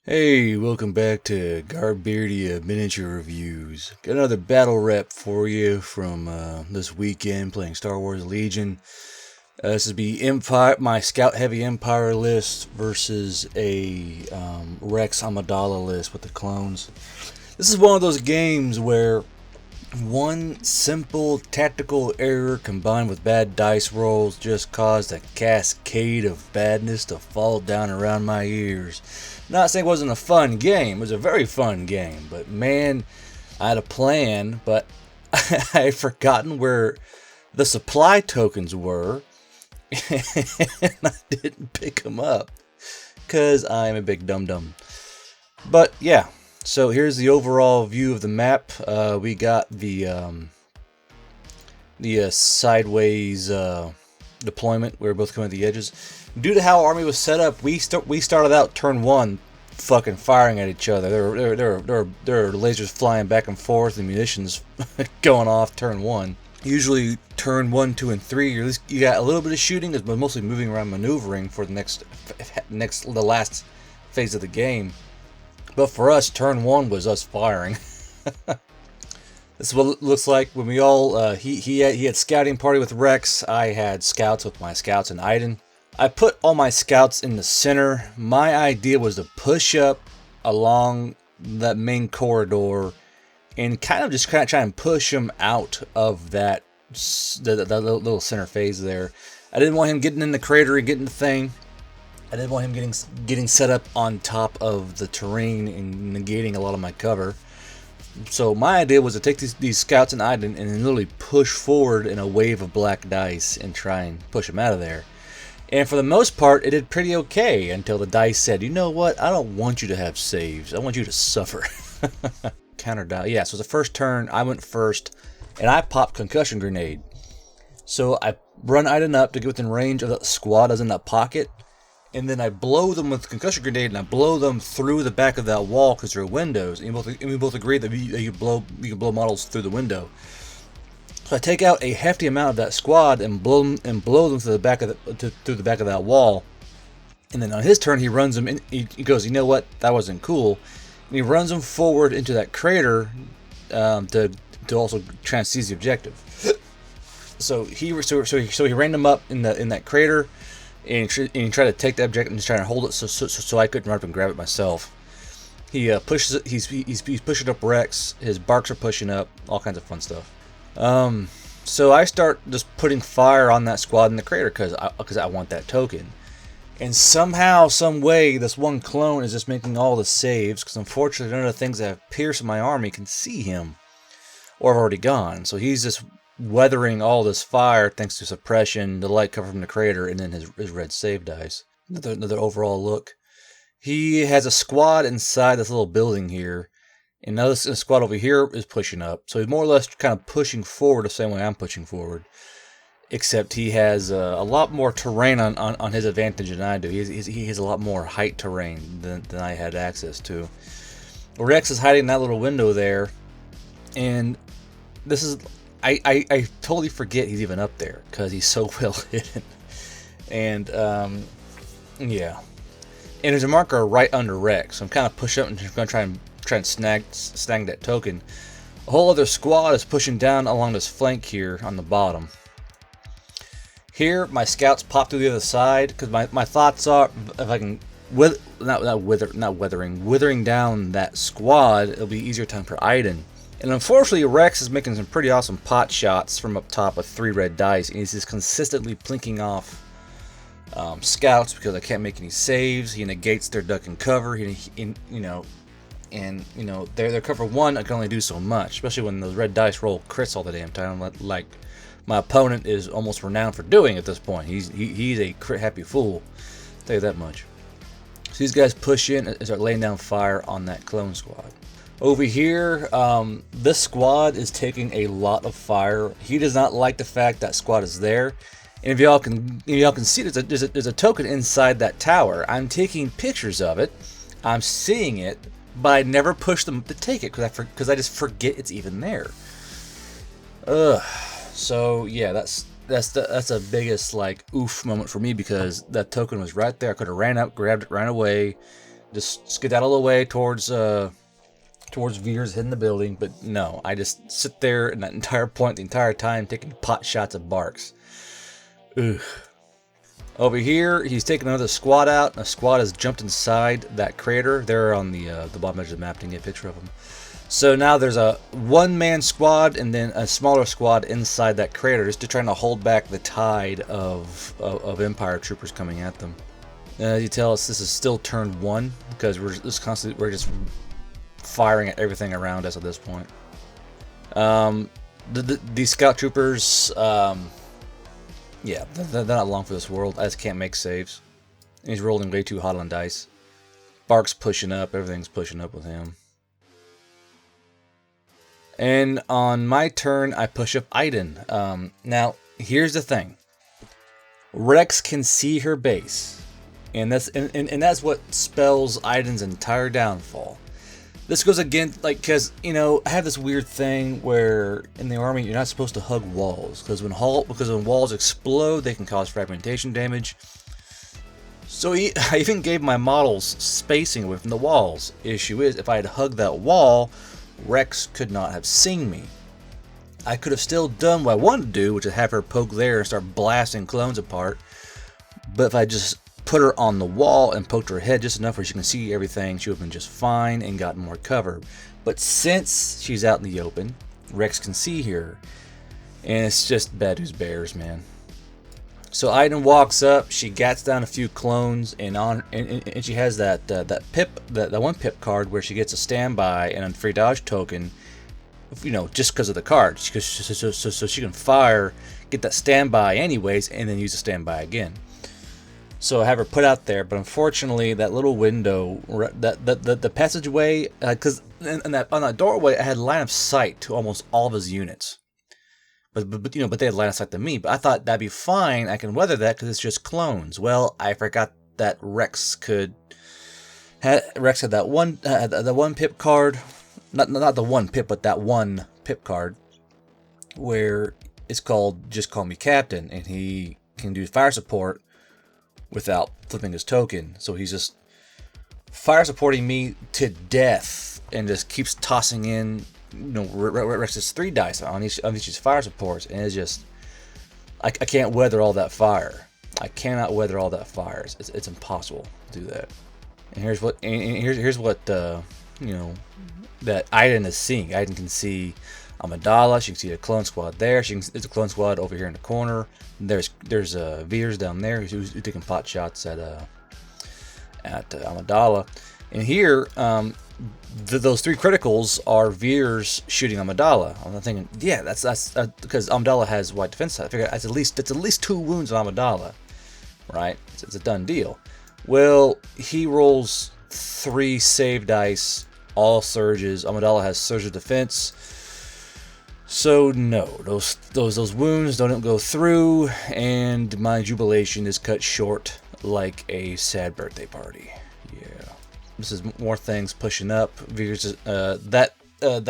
Hey, welcome back to Garbeardia Miniature Reviews. Got another battle rep for you from this weekend playing Star Wars Legion. This is be Empire, my Scout Heavy Empire list versus a Rex Amidala list with the clones. This is one of those games where one simple tactical error combined with bad dice rolls just caused a cascade of badness to fall down around my ears. Not saying it wasn't a fun game, it was a very fun game, but man, I had a plan, but I had forgotten where the supply tokens were, and I didn't pick them up, because I'm a big dum-dum. But yeah, so here's the overall view of the map. We got the sideways deployment. We were both coming at the edges. Due to how our army was set up, we started out turn one fucking firing at each other. There were lasers flying back and forth and munitions going off turn one. Usually turn 1, 2, and 3, or at least you got a little bit of shooting, but mostly moving around maneuvering for the the last phase of the game. But for us, turn 1 was us firing. This is what it looks like when we all, he had scouting party with Rex, I had scouts with my scouts and Iden. I put all my scouts in the center. My idea was to push up along that main corridor and kind of try and push him out of that little center phase there. I didn't want him getting in the crater and getting the thing. I didn't want him getting set up on top of the terrain and negating a lot of my cover. So my idea was to take these scouts and Iden and literally push forward in a wave of black dice and try and push them out of there. And for the most part, it did pretty okay until the dice said, you know what, I don't want you to have saves. I want you to suffer. Counter die. Yeah, so the first turn, I went first, and I popped Concussion Grenade. So I run Iden up to get within range of the squad that's in that pocket, and then I blow them with Concussion Grenade, and I blow them through the back of that wall because there are windows. And we both agree that you can blow models through the window. So I take out a hefty amount of that squad and blow them to the back of through the back of that wall. And then on his turn, he runs them in. He goes, you know what? That wasn't cool. And he runs them forward into that crater to also try and seize the objective. So he ran them up in that crater, and he tried to take the objective and try to hold it so I couldn't run up and grab it myself. He pushes it. He's pushing up Rex. His barks are pushing up. All kinds of fun stuff. So I start just putting fire on that squad in the crater because I want that token. And somehow, some way, this one clone is just making all the saves because unfortunately none of the things that have pierced my army can see him or have already gone. So he's just weathering all this fire thanks to suppression, the light cover from the crater, and then his red save dice. Another overall look. He has a squad inside this little building here. And now this squad over here is pushing up. So he's more or less kind of pushing forward the same way I'm pushing forward. Except he has a lot more terrain on his advantage than I do. He has a lot more height terrain than I had access to. Rex is hiding in that little window there. And this is... I totally forget he's even up there because he's so well hidden. And, yeah. And there's a marker right under Rex. So I'm kind of pushing up and just going to try and snag that token. A whole other squad is pushing down along this flank here on the bottom. Here, my scouts pop through the other side because my thoughts are if I can withering down that squad, it'll be easier time for Iden. And unfortunately, Rex is making some pretty awesome pot shots from up top with 3 red dice, and he's just consistently plinking off scouts because I can't make any saves. He negates their duck and cover. Their cover 1 I can only do so much, especially when those red dice roll crits all the damn time. Like my opponent is almost renowned for doing at this point. He's a crit happy fool. I'll tell you that much. So these guys push in and start laying down fire on that clone squad. Over here, this squad is taking a lot of fire. He does not like the fact that squad is there. And if y'all can see, there's a token inside that tower. I'm taking pictures of it. I'm seeing it, but I never push them to take it because I just forget it's even there. Ugh. So yeah, that's the biggest like oof moment for me because that token was right there. I could have ran up, grabbed it, ran away, just skedaddle away towards Veers hitting the building. But no, I just sit there in that entire point, the entire time, taking pot shots of Barks. Ugh. Over here, he's taking another squad out. A squad has jumped inside that crater. They're on the bottom edge of the map to get a picture of them. So now there's a one-man squad and then a smaller squad inside that crater, just to trying to hold back the tide of Empire troopers coming at them. As you tell us, this is still turn 1 because we're just firing at everything around us at this point. These scout troopers, yeah, they're not long for this world. I just can't make saves. He's rolling way too hot on dice. Bark's pushing up. Everything's pushing up with him. And on my turn, I push up Iden. Now, here's the thing. Rex can see her base. And that's what spells Iden's entire downfall. This goes against, like, because, you know, I have this weird thing where in the army you're not supposed to hug walls. Because when walls explode, they can cause fragmentation damage. So I even gave my models spacing away from the walls. Issue is, if I had hugged that wall, Rex could not have seen me. I could have still done what I wanted to do, which is have her poke there and start blasting clones apart. But if I just put her on the wall and poked her head just enough where she can see everything, she would have been just fine and gotten more cover. But since she's out in the open, Rex can see her. And it's just bad news bears, man. So Iden walks up, she gats down a few clones, and she has that one pip card where she gets a standby and a free dodge token, you know, just because of the card, so she can fire, get that standby anyways, and then use the standby again. So I have her put out there, but unfortunately that little window, the passageway, because on that doorway I had line of sight to almost all of his units. But you know, but they had line of sight to me. But I thought that'd be fine. I can weather that because it's just clones. Well, I forgot that Rex had that one pip card, not the one pip, but that one pip card, where it's called "Just Call Me Captain," and he can do fire support without flipping his token. So he's just fire supporting me to death and just keeps tossing in, you know, Rex's 3 dice on each of his fire supports, and it's just I can't weather all that fire. I cannot weather all that fire. It's impossible to do that. And here's what you know, that Iden is seeing. Iden can see Amidala. She can see a clone squad there. There's a clone squad over here in the corner. There's Veers down there who's taking pot shots at Amidala. And here, those 3 criticals are Veers shooting Amidala. I'm thinking, yeah, that's because Amidala has white defense. I figure it's at least 2 wounds on Amidala, right? It's a done deal. Well, he rolls 3 save dice, all surges. Amidala has surge of defense. So no, those wounds don't go through, and my jubilation is cut short like a sad birthday party. Yeah, this is more things pushing up. That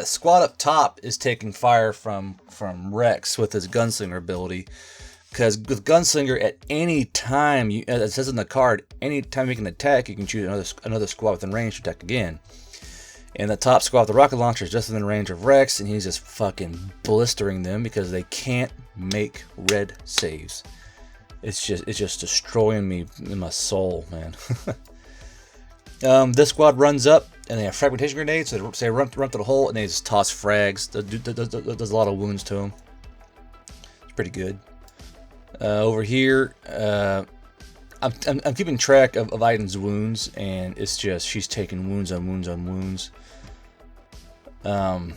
squad up top is taking fire from Rex with his gunslinger ability, because with gunslinger at any time, as it says in the card, any time you can attack, you can choose another squad within range to attack again. And the top squad with the rocket launcher is just within range of Rex, and he's just fucking blistering them because they can't make red saves. It's just destroying me in my soul, man. This squad runs up, and they have fragmentation grenades, so they run through the hole, and they just toss frags. Does a lot of wounds to them. It's pretty good. Over here, I'm keeping track of Iden's wounds, and it's just she's taking wounds on wounds on wounds. I'm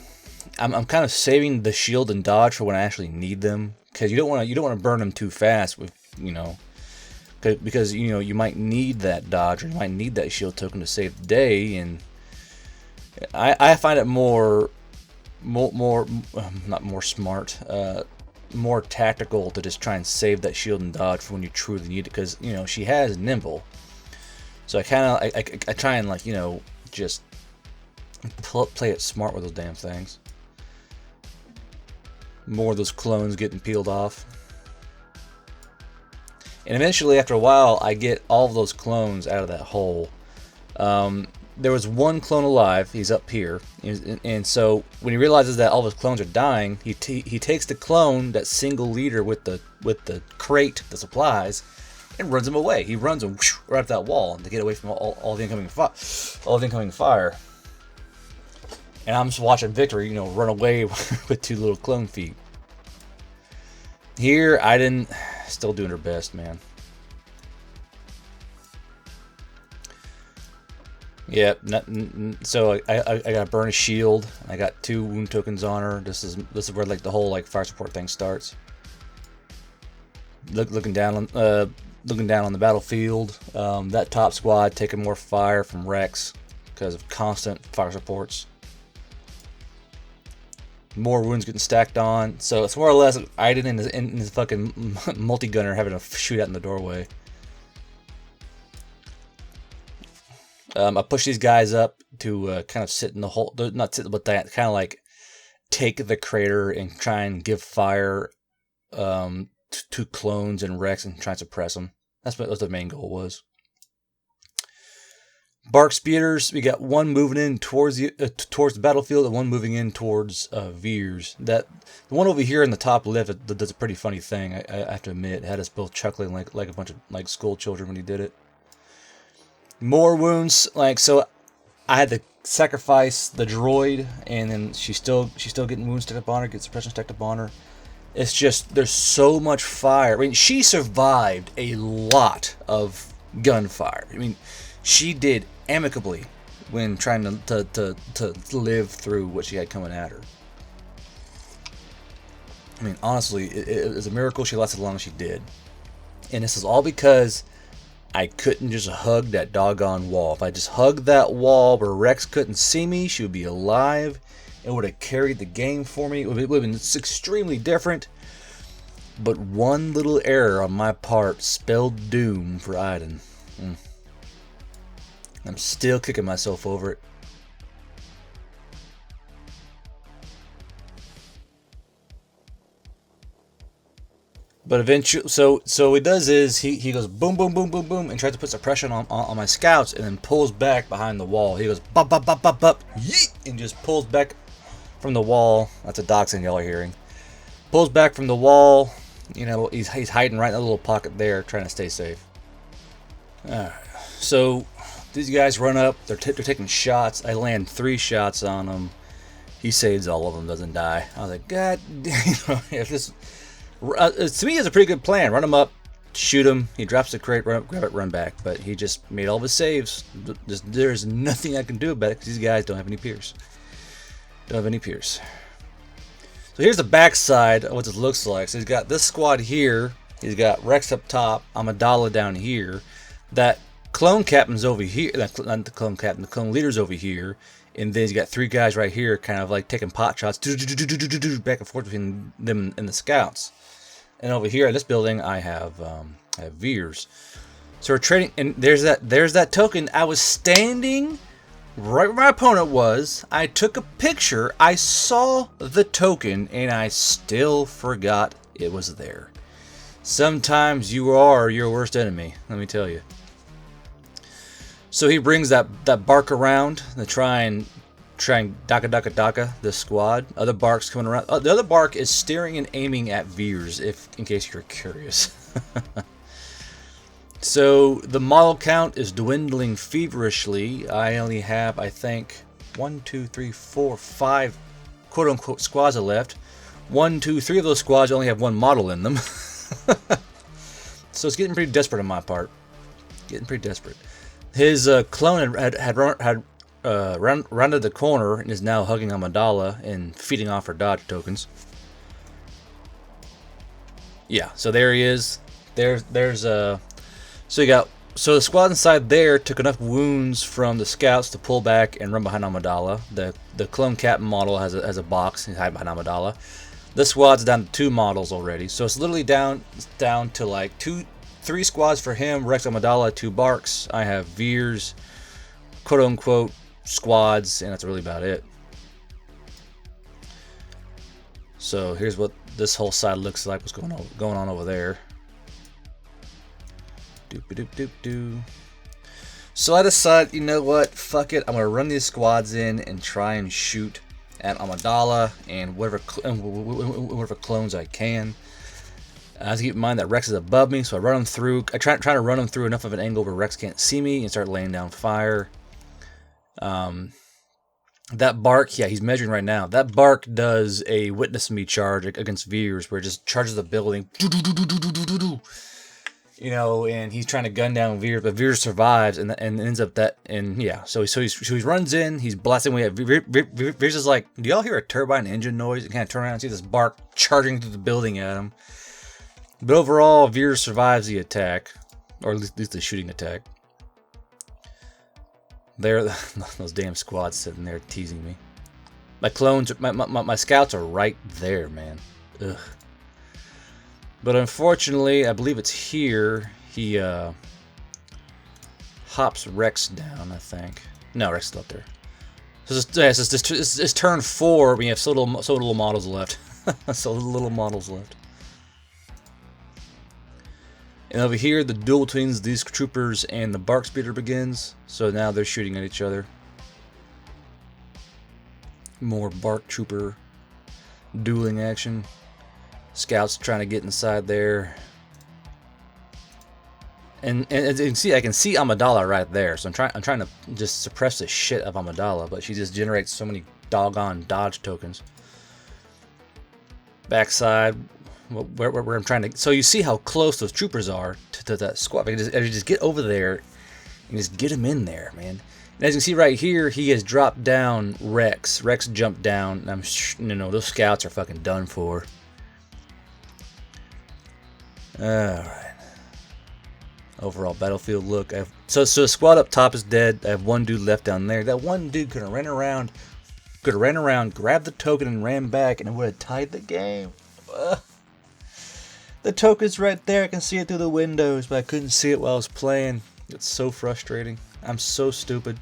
kind of saving the shield and dodge for when I actually need them, because you don't want to burn them too fast with, you know, because you know you might need that dodge or you might need that shield token to save the day, and I find it more not more smart, more tactical to just try and save that shield and dodge for when you truly need it, because you know she has nimble, so I try and, like, you know, just play it smart with those damn things. More of those clones getting peeled off, and eventually after a while I get all of those clones out of that hole. There was one clone alive. He's up here, and so when he realizes that all of his clones are dying, he takes the clone, that single leader with the crate, the supplies, and runs him away. He runs him right up that wall to get away from all the incoming fire. And I'm just watching Victor, run away with 2 little clone feet. Here, I didn't. Still doing her best, man. Yep. So I got to burn a shield. I got 2 wound tokens on her. This is where like the whole like fire support thing starts. Looking down on the battlefield. That top squad taking more fire from Rex because of constant fire supports. More wounds getting stacked on. So it's more or less Iden in his fucking multi-gunner having a shootout in the doorway. I push these guys up to kind of sit in the hole. Not sit, but that kind of like take the crater and try and give fire to clones and Rex and try and suppress them. That's what the main goal was. Bark speeders, we got one moving in towards the battlefield and one moving in towards Veers. The one over here in the top left does a pretty funny thing. I have to admit, it had us both chuckling like a bunch of like school children when he did it. More wounds, so I had to sacrifice the droid, and then she's still getting wounds stacked up on her, get suppression stacked up on her. It's just there's so much fire. I mean, she survived a lot of gunfire. I mean, she did amicably when trying to live through what she had coming at her. I mean, honestly, it was a miracle she lasted as long as she did. And this is all because I couldn't just hug that doggone wall. If I just hugged that wall where Rex couldn't see me, she would be alive. It would have carried the game for me. It would have been extremely different. But one little error on my part spelled doom for Iden. I'm still kicking myself over it. But eventually, so what he does is he goes boom, boom, boom, boom, boom, and tries to put suppression on my scouts, and then pulls back behind the wall. He goes bop, bop, bop, bop, bop, yeet, and just pulls back from the wall. That's a dachshund y'all are hearing. Pulls back from the wall. He's hiding right in that little pocket there, trying to stay safe. Alright, so these guys run up. They're taking shots. I land 3 shots on them. He saves all of them, doesn't die. I was like, God, if this. To me, it's a pretty good plan. Run him up, shoot him. He drops the crate, run up, grab it, run back. But he just made all of his saves. There's nothing I can do about it because these guys don't have any Pierce. So here's the backside of what this looks like. So he's got this squad here. He's got Rex up top. Amidala down here. That clone captain's over here. Not the clone captain. The clone leader's over here. And then he's got 3 guys right here, kind of like taking pot shots, back and forth between them and the scouts. And over here in this building, I have Veers. So we're trading, and there's that token. I was standing right where my opponent was. I took a picture. I saw the token, and I still forgot it was there. Sometimes you are your worst enemy, let me tell you. So he brings that bark around to try and daka this squad. Other barks coming around. The other bark is staring and aiming at Veers, in case you're curious. So the model count is dwindling feverishly. I only have, I think, 1, 2, 3, 4, 5 quote unquote squads left. 1, 2, 3 of those squads only have 1 model in them. So it's getting pretty desperate on my part. Getting pretty desperate. His clone had rounded the corner and is now hugging Amidala and feeding off her dodge tokens. Yeah, so there he is. So the squad inside there took enough wounds from the scouts to pull back and run behind Amidala. The clone captain model has a box. He's hiding behind Amidala. This squad's down to 2 models already, so it's literally down to like 3 squads for him. Rex, Amidala, 2 barks. I have Veers, quote unquote squads, and that's really about it. So here's what this whole side looks like. What's going on over there? Doop doop doop doo. So I decided, you know what, fuck it, I'm gonna run these squads in and try and shoot at Amidala and whatever clones I can. I have to keep in mind that Rex is above me, so I run him through. I try to run him through enough of an angle where Rex can't see me and start laying down fire. That bark, yeah, he's measuring right now. That bark does a witness me charge against Veers, where it just charges the building. You know, and he's trying to gun down Veers, but Veers survives and ends up that, and yeah, so he runs in, he's blasting away at Veers is like, do y'all hear a turbine engine noise? And kind of turn around and see this bark charging through the building at him. But overall, Veers survives the attack, or at least the shooting attack. There, those damn squads sitting there teasing me. My clones, my scouts are right there, man. Ugh. But unfortunately, I believe it's here. He hops Rex down, I think. No, Rex is up there. So it's turn 4. We have so little models left. So little models left. And over here, the duel between these troopers and the bark speeder begins. So now they're shooting at each other. More bark trooper dueling action. Scouts trying to get inside there. And as you can see, I can see Amidala right there. So I'm trying to just suppress the shit of Amidala, but she just generates so many doggone dodge tokens. Backside. Where I'm trying to, so you see how close those troopers are to that squad. I can just get over there and just get him in there, man. And as you can see right here, he has dropped down Rex. Rex jumped down. And those scouts are fucking done for. All right. Overall battlefield look. So the squad up top is dead. I have one dude left down there. That one dude could have ran around, grabbed the token, and ran back, and it would have tied the game. The token's right there. I can see it through the windows, but I couldn't see it while I was playing. It's so frustrating. I'm so stupid.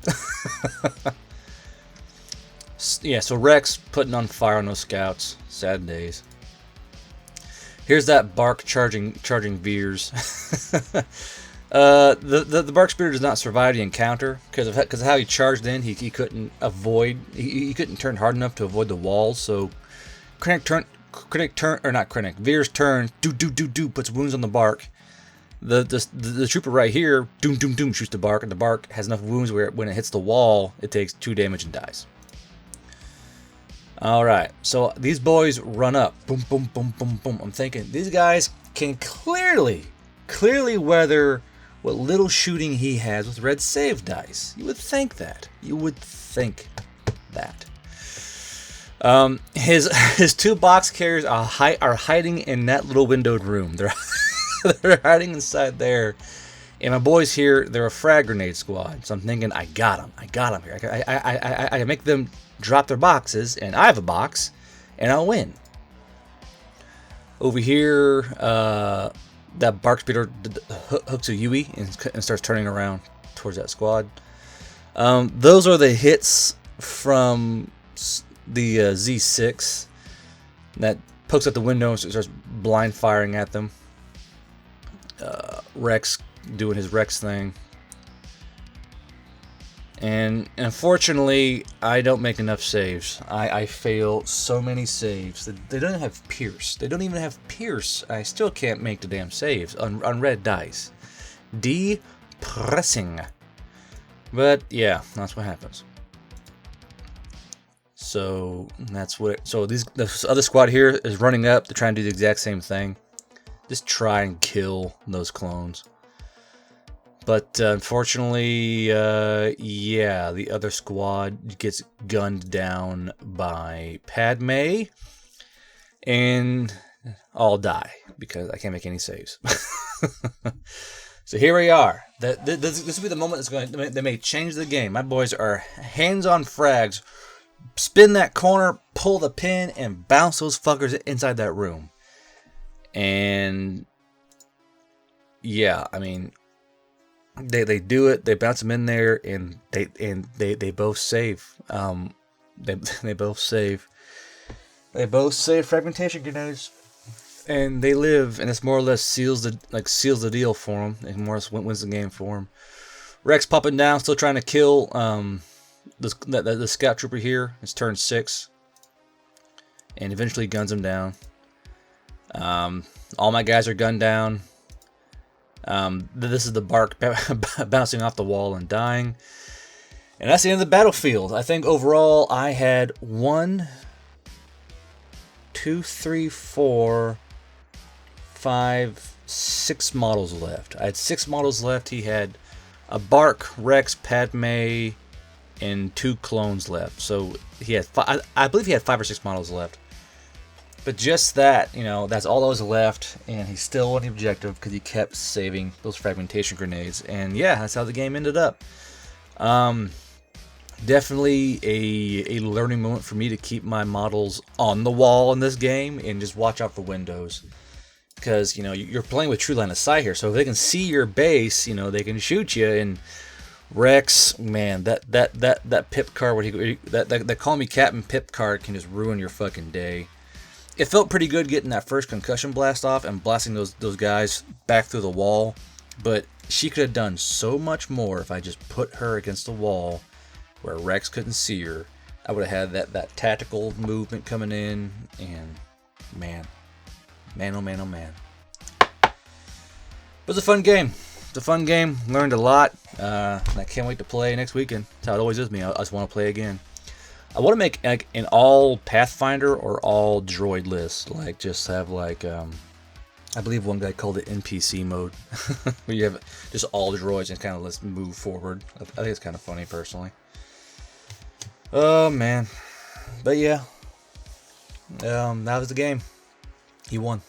Yeah, so Rex putting on fire on those scouts. Sad days. Here's that bark charging Veers. The bark speeder does not survive the encounter because of how he charged in. He couldn't avoid. He couldn't turn hard enough to avoid the walls. So Veers turns, puts wounds on the bark. The trooper right here, shoots the bark, and the bark has enough wounds where when it hits the wall, it takes 2 damage and dies. Alright, so these boys run up. Boom, boom, boom, boom, boom. I'm thinking, these guys can clearly weather what little shooting he has with red save dice. You would think that. His 2 box carriers are hiding in that little windowed room. They're hiding inside there. And my boys here, they're a frag grenade squad. So I'm thinking, I got them here. I can make them drop their boxes, and I have a box, and I'll win. Over here, that bark speeder hooks a Yui and starts turning around towards that squad. Those are the hits from the Z6 that pokes out the window and starts blind firing at them. Rex doing his Rex thing. And unfortunately, I don't make enough saves. I fail so many saves. They don't have Pierce. I still can't make the damn saves on red dice. Depressing. But yeah, that's what happens. So that's what. So this other squad here is running up to try and do the exact same thing. Just try and kill those clones. But unfortunately, yeah, the other squad gets gunned down by Padme, and I'll die because I can't make any saves. So here we are. This will be the moment that may change the game. My boys are hands-on frags. Spin that corner, pull the pin, and bounce those fuckers inside that room. And yeah, I mean, they do it. They bounce them in there, and they both save. They both save. They both save fragmentation grenades, and they live. And it's more or less seals the deal for them. It more or less wins the game for them. Rex popping down, still trying to kill the scout trooper here. It's turn 6. And eventually guns him down. All my guys are gunned down. This is the bark bouncing off the wall and dying. And that's the end of the battlefield. I think overall I had 1, 2, 3, 4, 5, 6 models left. I had 6 models left. He had a Bark, Rex, Padme, and 2 clones left. So he had I believe he had 5 or 6 models left. But just that, you know, that's all that was left, and he still won the objective because he kept saving those fragmentation grenades. And yeah, that's how the game ended up. Definitely a learning moment for me to keep my models on the wall in this game and just watch out for windows. Because, you know, you're playing with true line of sight here, so if they can see your base, you know, they can shoot you. And Rex, man, that pip card, that Call Me Captain pip card can just ruin your fucking day. It felt pretty good getting that first concussion blast off and blasting those guys back through the wall, but she could have done so much more if I just put her against the wall where Rex couldn't see her. I would have had that tactical movement coming in, and man, oh man, oh man. It was a fun game. It's a fun game. Learned a lot. I can't wait to play next weekend. That's how it always is me. I just want to play again. I want to make like an all Pathfinder or all droid list. Like just have like I believe one guy called it NPC mode, where you have just all droids and kind of let's move forward. I think it's kind of funny personally. Oh man, but yeah, that was the game. He won.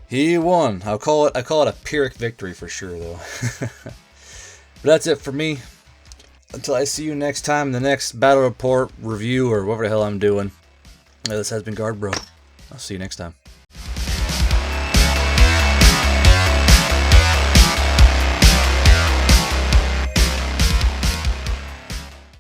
He won. I call it a Pyrrhic victory for sure though. But that's it for me. Until I see you next time in the next battle report review or whatever the hell I'm doing. This has been Guard Bro. I'll see you next time.